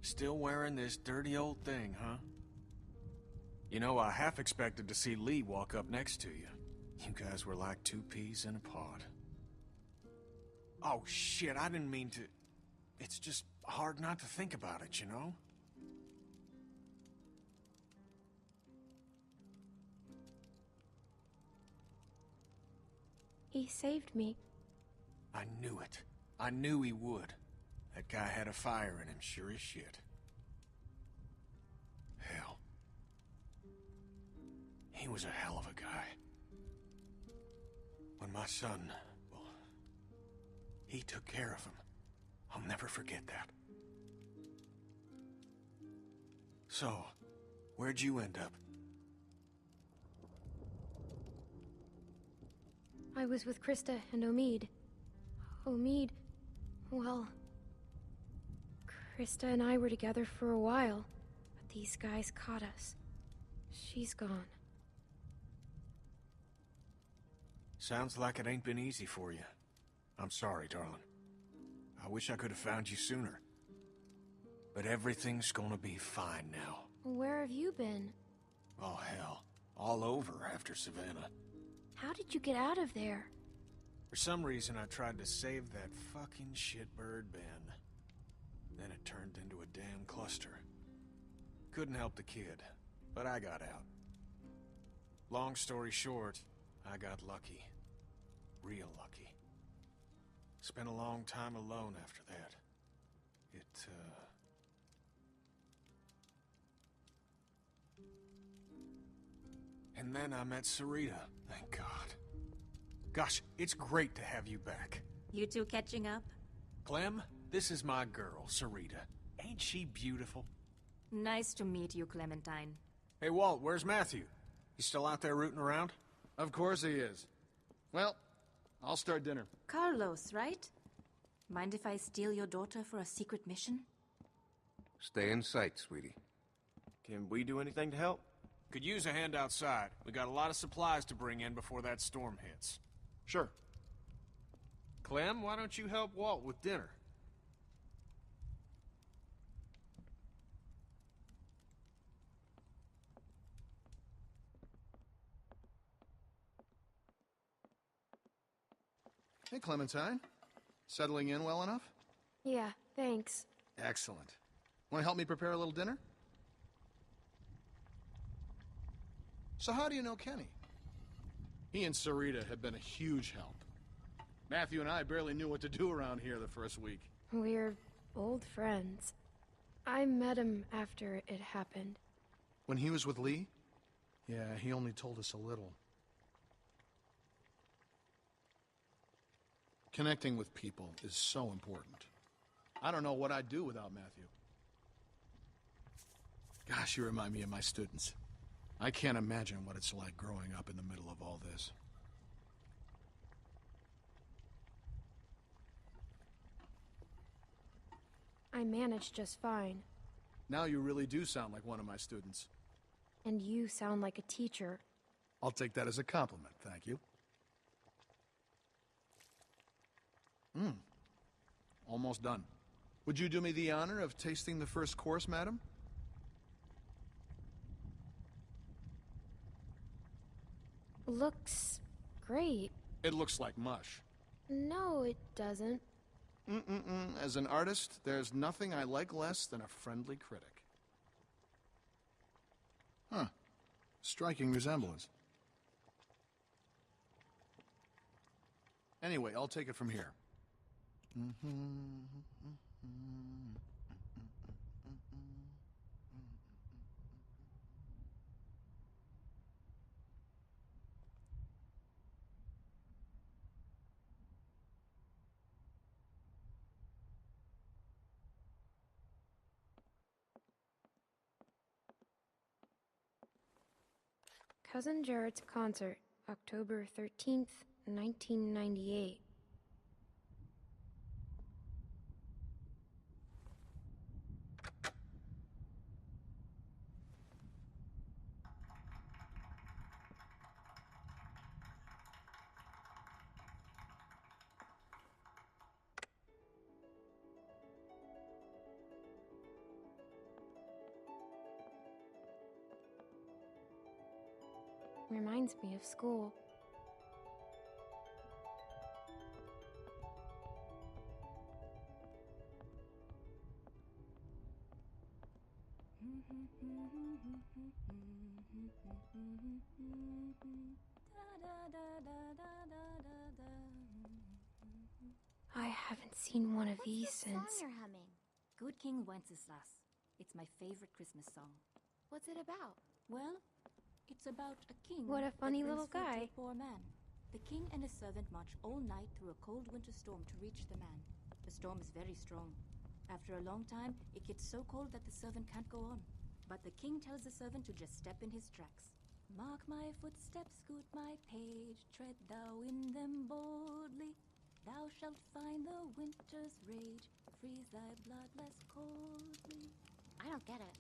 Still wearing this dirty old thing, huh? You know, I half expected to see Lee walk up next to you. You guys were like two peas in a pod. Oh shit, I didn't mean to... It's just hard not to think about it, you know? He saved me. I knew it. I knew he would. That guy had a fire in him, sure as shit. Hell. He was a hell of a guy. When my son, well, he took care of him. I'll never forget that. So, where'd you end up? I was with Krista and Omid. Omid... well... Krista and I were together for a while, but these guys caught us. She's gone. Sounds like it ain't been easy for you. I'm sorry, darling. I wish I could have found you sooner. But everything's gonna be fine now. Where have you been? Oh, hell. All over after Savannah. How did you get out of there? For some reason, I tried to save that fucking shitbird Ben. Then it turned into a damn cluster. Couldn't help the kid, but I got out. Long story short, I got lucky. Real lucky. Spent a long time alone after that. And then I met Sarita, thank God. Gosh, it's great to have you back. You two catching up? Clem, this is my girl, Sarita. Ain't she beautiful? Nice to meet you, Clementine. Hey, Walt, where's Matthew? He's still out there rooting around? Of course he is. Well, I'll start dinner. Carlos, right? Mind if I steal your daughter for a secret mission? Stay in sight, sweetie. Can we do anything to help? Could use a hand outside. We got a lot of supplies to bring in before that storm hits. Sure. Clem, why don't you help Walt with dinner? Hey, Clementine. Settling in well enough? Yeah, thanks. Excellent. Want to help me prepare a little dinner? So how do you know Kenny? He and Sarita have been a huge help. Matthew and I barely knew what to do around here the first week. We're old friends. I met him after it happened. When he was with Lee? Yeah, he only told us a little. Connecting with people is so important. I don't know what I'd do without Matthew. Gosh, you remind me of my students. I can't imagine what it's like growing up in the middle of all this. I managed just fine. Now you really do sound like one of my students. And you sound like a teacher. I'll take that as a compliment, thank you. Almost done. Would you do me the honor of tasting the first course, madam? Looks great. It looks like mush. No, it doesn't. As an artist, there's nothing I like less than a friendly critic. Huh. Striking resemblance. Anyway, I'll take it from here. Cousin Jared's concert, October 13th, 1998. Reminds me of school. I haven't seen one of these What's the since... song you're humming? Good King Wenceslas. It's my favorite Christmas song. What's it about? Well, it's about a king. What a funny that little brings food to guy. a poor man. The king and his servant march all night through a cold winter storm to reach the man. The storm is very strong. After a long time, it gets so cold that the servant can't go on. But the king tells the servant to just step in his tracks. Mark my footsteps, scoot my page, tread thou in them boldly. Thou shalt find the winter's rage, freeze thy blood less coldly. I don't get it.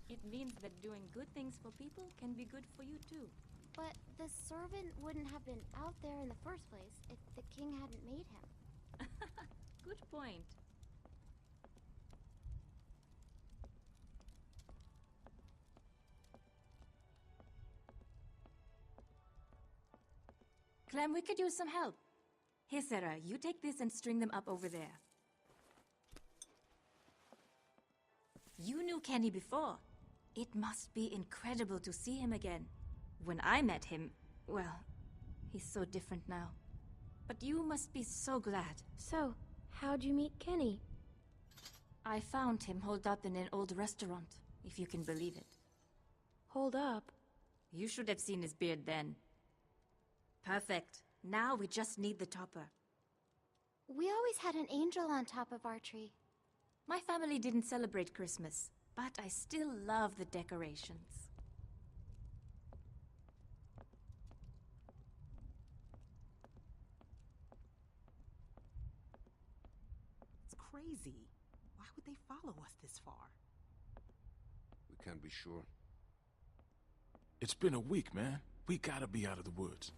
It means that doing good things for people can be good for you too. But the servant wouldn't have been out there in the first place if the king hadn't made him. Good point. Clem, we could use some help. Here, Sarah, you take this and string them up over there. You knew Kenny before. It must be incredible to see him again. When I met him, well, he's so different now. But you must be so glad. So, how'd you meet Kenny? I found him holed up in an old restaurant, if you can believe it. Hold up. You should have seen his beard then. Perfect. Now we just need the topper. We always had an angel on top of our tree. My family didn't celebrate Christmas, but I still love the decorations. It's crazy. Why would they follow us this far? We can't be sure. It's been a week, man. We gotta be out of the woods.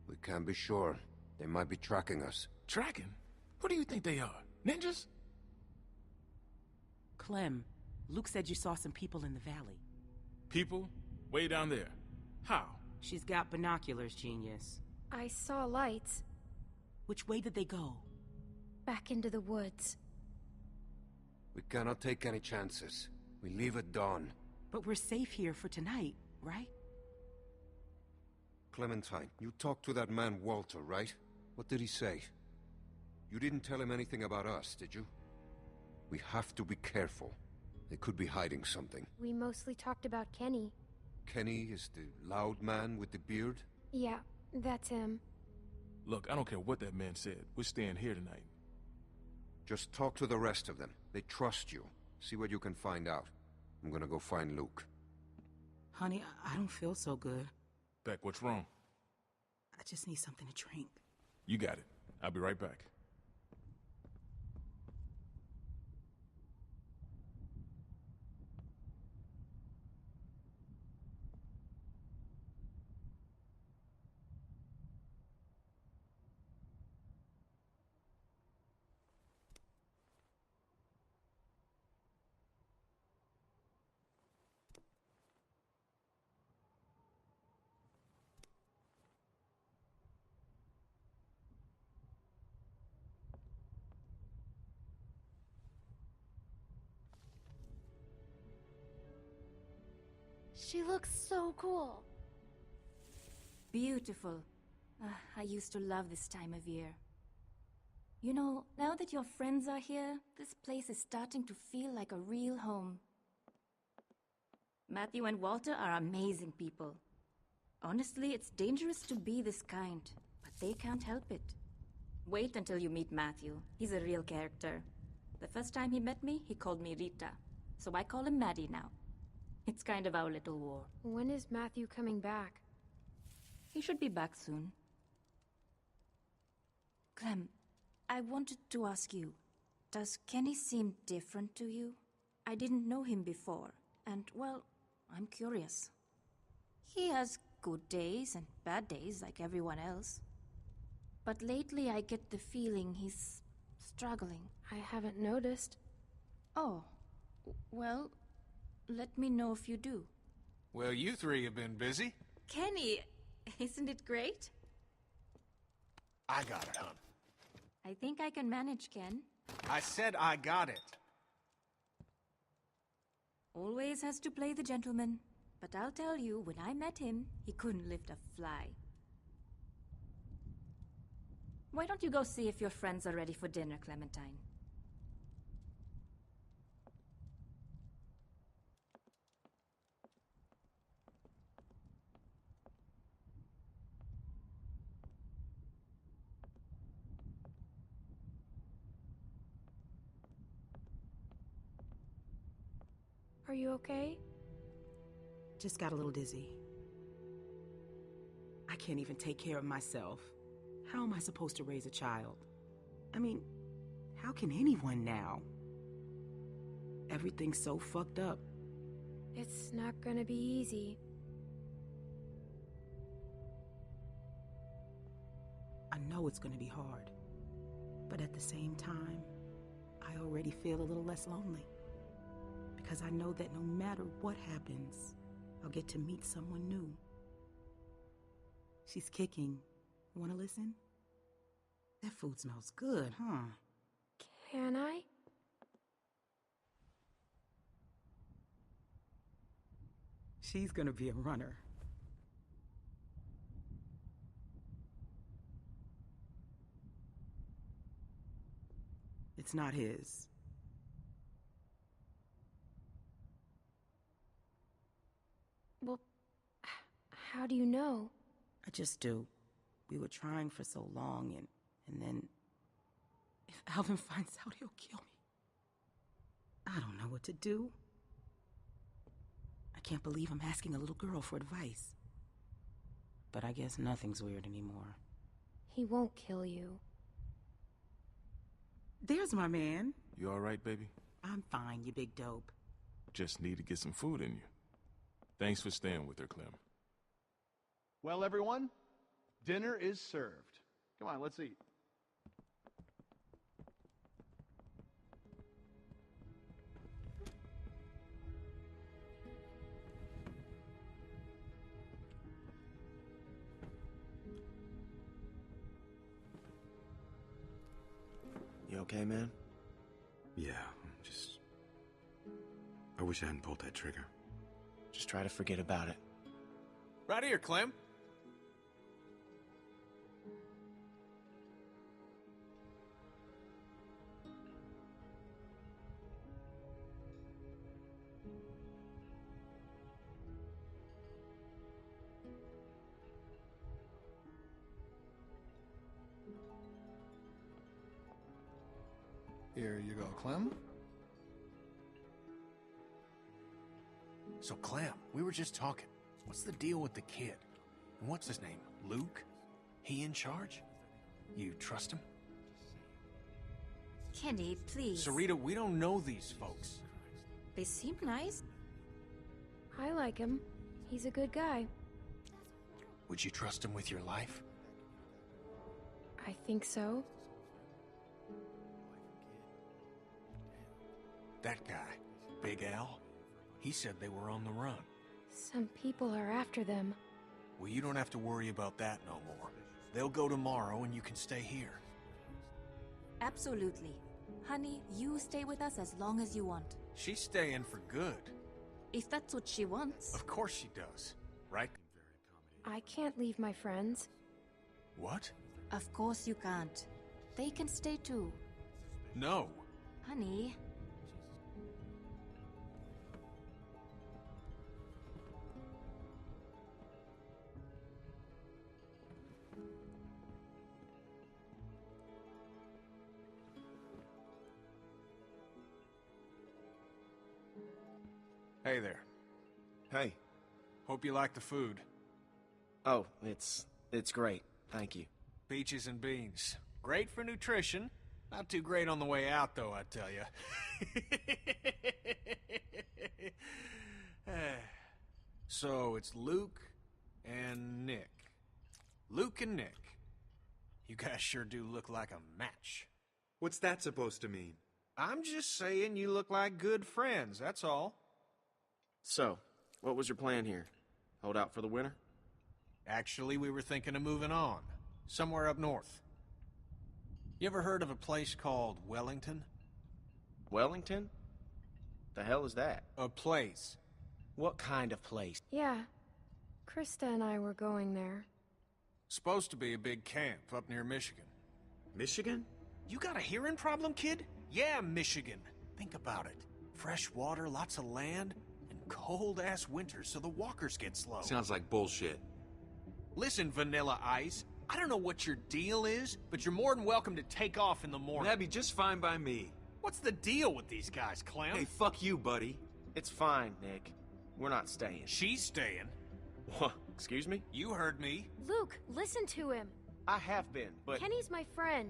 We can't be sure. They might be tracking us. Tracking? Who do you think they are? Ninjas? Clem, Luke said you saw some people in the valley. People? Way down there. How? She's got binoculars, genius. I saw lights. Which way did they go? Back into the woods. We cannot take any chances. We leave at dawn. But we're safe here for tonight, right? Clementine, you talked to that man Walter, right? What did he say? You didn't tell him anything about us, did you? We have to be careful. They could be hiding something. We mostly talked about Kenny. Kenny is the loud man with the beard? Yeah, that's him. Look, I don't care what that man said. We're staying here tonight. Just talk to the rest of them. They trust you. See what you can find out. I'm gonna go find Luke. Honey, I don't feel so good. Beck, what's wrong? I just need something to drink. You got it. I'll be right back. She looks so cool. Beautiful. I used to love this time of year. You know, now that your friends are here, this place is starting to feel like a real home. Matthew and Walter are amazing people. Honestly, it's dangerous to be this kind, but they can't help it. Wait until you meet Matthew. He's a real character. The first time he met me, he called me Rita, so I call him Maddie now. It's kind of our little war. When is Matthew coming back? He should be back soon. Clem, I wanted to ask you, does Kenny seem different to you? I didn't know him before, and, well, I'm curious. He has good days and bad days like everyone else. But lately I get the feeling he's struggling. I haven't noticed. Oh, well, let me know if you do. Well, you three have been busy. Kenny, isn't it great? I got it, hon. I think I can manage, Ken. I said I got it. Always has to play the gentleman. But I'll tell you, when I met him, he couldn't lift a fly. Why don't you go see if your friends are ready for dinner, Clementine? Are you okay? Just got a little dizzy. I can't even take care of myself. How am I supposed to raise a child? I mean, how can anyone now? Everything's so fucked up. It's not gonna be easy. I know it's gonna be hard. But at the same time, I already feel a little less lonely. Because I know that no matter what happens, I'll get to meet someone new. She's kicking. Wanna listen? That food smells good, huh? Can I? She's gonna be a runner. It's not his. Well, how do you know? I just do. We were trying for so long, and then... If Alvin finds out, he'll kill me. I don't know what to do. I can't believe I'm asking a little girl for advice. But I guess nothing's weird anymore. He won't kill you. There's my man. You all right, baby? I'm fine, you big dope. Just need to get some food in you. Thanks for staying with her, Clem. Well, everyone, dinner is served. Come on, let's eat. You okay, man? Yeah, I wish I hadn't pulled that trigger. Just try to forget about it. Right here, Clem. Here you go, Clem. So, Clem, we were just talking. What's the deal with the kid? And what's his name? Luke? He in charge? You trust him? Kenny, please. Sarita, we don't know these folks. They seem nice. I like him. He's a good guy. Would you trust him with your life? I think so. That guy, Big Al, he said they were on the run. Some people are after them. Well, you don't have to worry about that no more. They'll go tomorrow and you can stay here. Absolutely. Honey, you stay with us as long as you want. She's staying for good. If that's what she wants. Of course she does, right? I can't leave my friends. What? Of course you can't. They can stay too. No. Honey. Hey there. Hey. Hope you like the food. Oh, it's great. Thank you. Peaches and beans. Great for nutrition. Not too great on the way out, though, I tell you. So, it's Luke and Nick. Luke and Nick. You guys sure do look like a match. What's that supposed to mean? I'm just saying you look like good friends, that's all. So, what was your plan here? Hold out for the winter? Actually, we were thinking of moving on. Somewhere up north. You ever heard of a place called Wellington? Wellington? The hell is that? A place. What kind of place? Yeah. Krista and I were going there. Supposed to be a big camp up near Michigan. Michigan? You got a hearing problem, kid? Yeah, Michigan. Think about it. Fresh water, lots of land, and cold-ass winters so the walkers get slow. Sounds like bullshit. Listen, Vanilla Ice, I don't know what your deal is, but you're more than welcome to take off in the morning. That'd be just fine by me. What's the deal with these guys, Clem? Hey, fuck you, buddy. It's fine, Nick. We're not staying. She's staying. What? Excuse me? You heard me. Luke, listen to him. I have been, but... Kenny's my friend.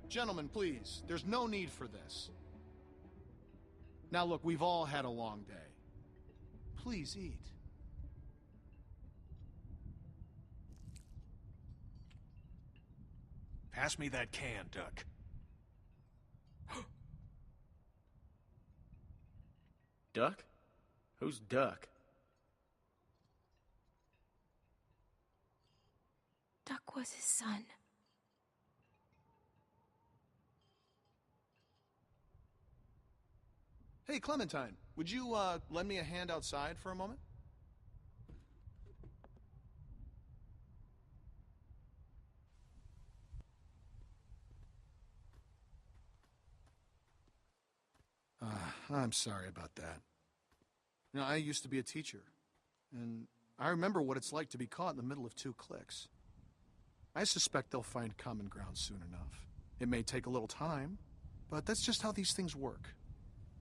Gentlemen, please, there's no need for this. Now look, we've all had a long day. Please eat. Pass me that can, Duck. Duck? Who's Duck? Duck was his son. Hey, Clementine, would you, lend me a hand outside for a moment? I'm sorry about that. You know, I used to be a teacher, and I remember what it's like to be caught in the middle of two cliques. I suspect they'll find common ground soon enough. It may take a little time, but that's just how these things work.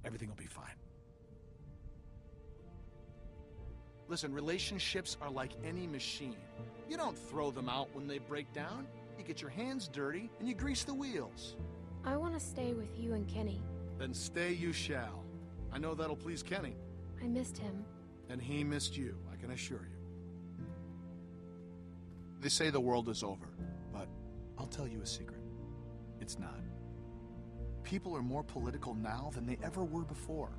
Everything will be fine. Listen, relationships are like any machine. You don't throw them out when they break down. You get your hands dirty, and you grease the wheels. I want to stay with you and Kenny. Then stay you shall. I know that'll please Kenny. I missed him. And he missed you, I can assure you. They say the world is over, but I'll tell you a secret. It's not. People are more political now than they ever were before.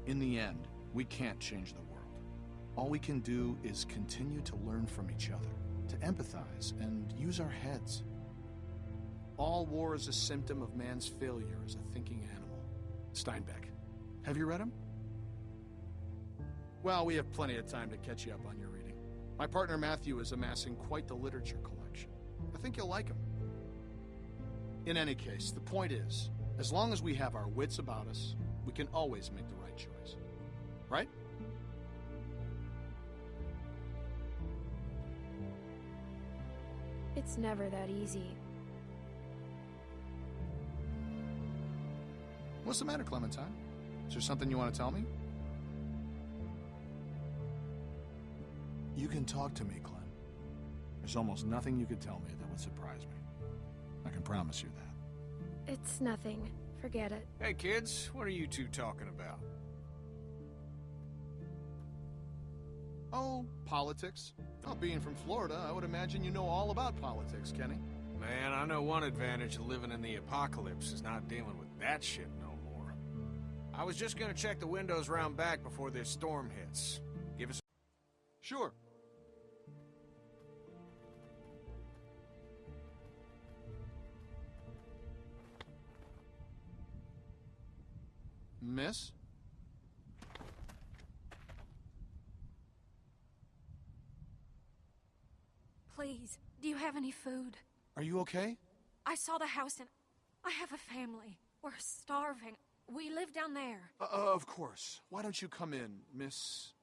In the end, we can't change the world. All we can do is continue to learn from each other, to empathize, and use our heads. All war is a symptom of man's failure as a thinking animal. Steinbeck. Have you read him? Well, we have plenty of time to catch you up on your reading. My partner Matthew is amassing quite the literature collection. I think you'll like him. In any case, the point is, as long as we have our wits about us, we can always make the right choice. Right? It's never that easy. What's the matter, Clementine? Is there something you want to tell me? You can talk to me, Clem. There's almost nothing you could tell me that would surprise me. I can promise you that. It's nothing. Forget it. Hey, kids, what are you two talking about? Oh, politics. Oh, being from Florida, I would imagine you know all about politics, Kenny. Man, I know one advantage of living in the apocalypse is not dealing with that shit no more. I was just gonna check the windows round back before this storm hits. Give us... Sure. Miss? Please, do you have any food? Are you okay? I saw the house and I have a family. We're starving. We live down there. Of course. Why don't you come in, Miss...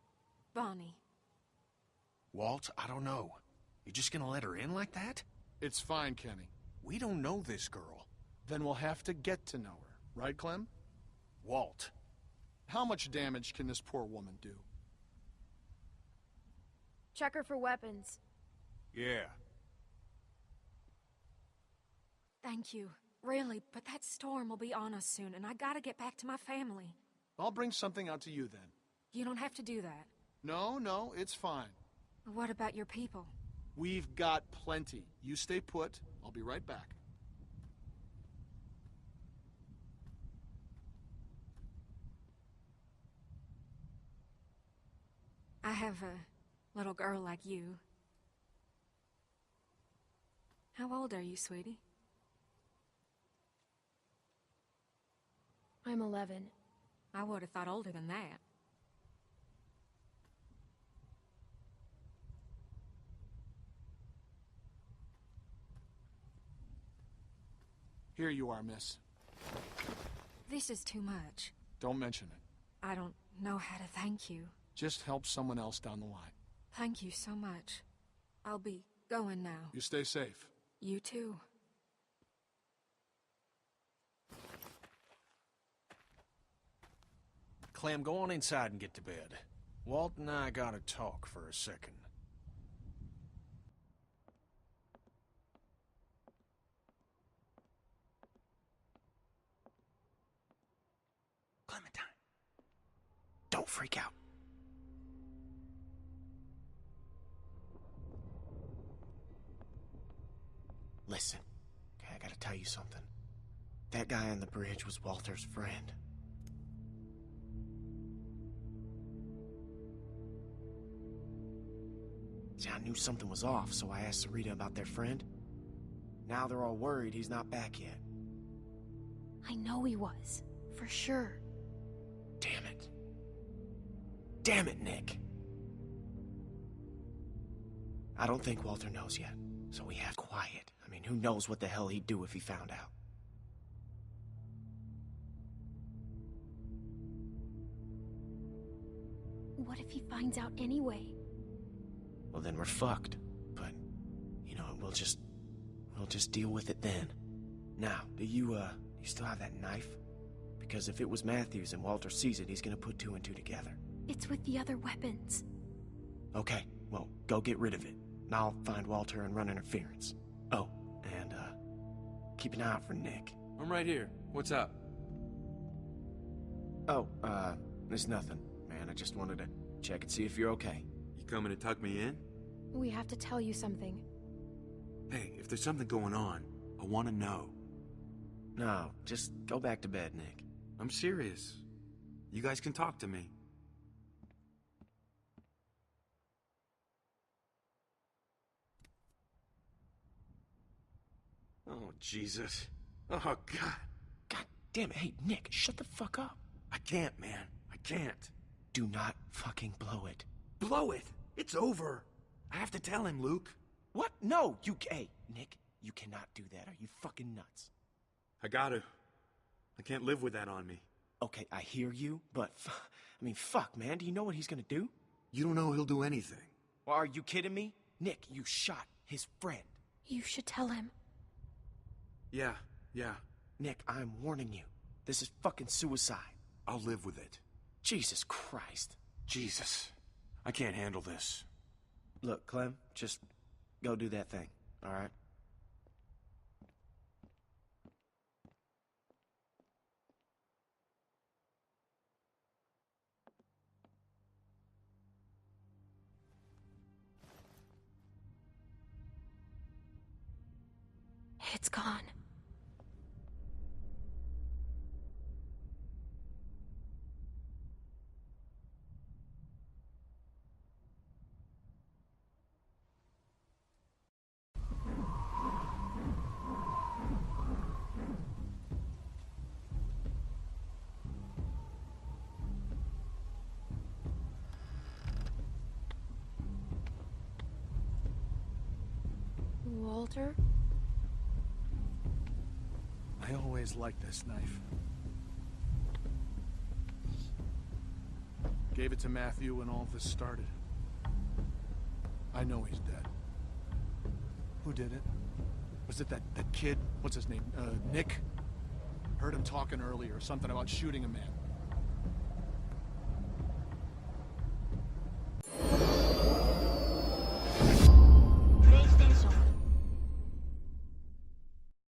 Bonnie. Walt, I don't know. You just gonna let her in like that? It's fine, Kenny. We don't know this girl. Then we'll have to get to know her. Right, Clem? Walt. How much damage can this poor woman do? Check her for weapons. Yeah. Thank you. Really, but that storm will be on us soon, and I gotta get back to my family. I'll bring something out to you then. You don't have to do that. No, it's fine. What about your people? We've got plenty. You stay put. I'll be right back. I have little girl like you. How old are you, sweetie? I'm 11. I would have thought older than that. Here you are, miss. This is too much. Don't mention it. I don't know how to thank you. Just help someone else down the line. Thank you so much. I'll be going now. You stay safe. You too. Clem, go on inside and get to bed. Walt and I gotta talk for a second. Clementine, don't freak out. Listen, okay, I gotta tell you something. That guy on the bridge was Walter's friend. See, I knew something was off, so I asked Sarita about their friend. Now they're all worried he's not back yet. I know he was. For sure. Damn it. Damn it, Nick. I don't think Walter knows yet, so we have quiet. I mean, who knows what the hell he'd do if he found out. What if he finds out anyway? Well, then we're fucked. But, you know, we'll just deal with it then. Now, do you still have that knife? Because if it was Matthews and Walter sees it, he's gonna put two and two together. It's with the other weapons. Okay, well, go get rid of it. And I'll find Walter and run interference. Oh, and, keep an eye out for Nick. I'm right here. What's up? Oh, there's nothing, man. I just wanted to check and see if you're okay. You coming to tuck me in? We have to tell you something. Hey, if there's something going on, I want to know. No, just go back to bed, Nick. I'm serious. You guys can talk to me. Oh, Jesus. Oh, God. God damn it. Hey, Nick, shut the fuck up. I can't, man. I can't. Do not fucking blow it. Blow it! It's over! I have to tell him, Luke. What? No, hey, Nick, you cannot do that. Are you fucking nuts? I gotta. I can't live with that on me. Okay, I hear you, but, I mean, fuck, man. Do you know what he's gonna do? You don't know he'll do anything. Well, are you kidding me? Nick, you shot his friend. You should tell him. Yeah. Nick, I'm warning you. This is fucking suicide. I'll live with it. Jesus Christ. Jesus. I can't handle this. Look, Clem, just go do that thing, all right? It's gone. Walter? I always liked this knife. Gave it to Matthew when all this started. I know he's dead. Who did it? Was it that kid? What's his name? Nick? Heard him talking earlier, something about shooting a man.